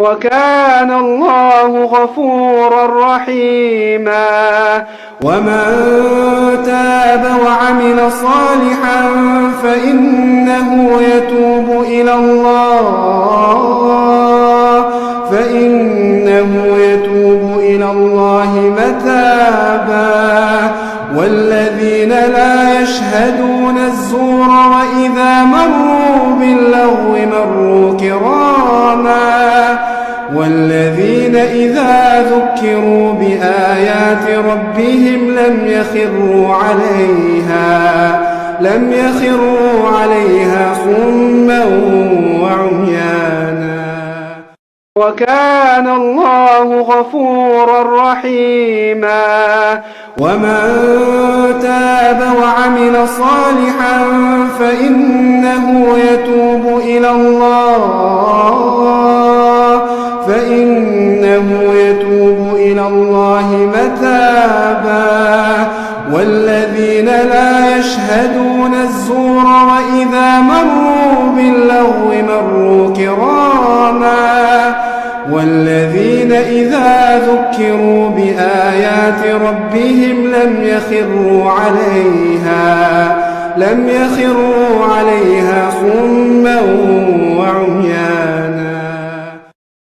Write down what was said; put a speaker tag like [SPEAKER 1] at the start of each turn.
[SPEAKER 1] وكان الله غفورا رحيما. ومن تاب وعمل صالحا فإنه يتوب إلى الله متابا. والذين لا يشهدون الزور وإذا مروا باللغو مروا كراما. والذين إذا ذكروا بآيات ربهم لم يخروا عليها صما وعميانا. وكان الله غفورا رحيما. ومن تاب وعمل صالحا فإنه يتوب إلى الله متابا. والذين لا يشهدون الزور وإذا مروا باللغو مروا كراما. والذين إذا ذكروا بآيات ربهم لم يخروا عليها صما وعميانا.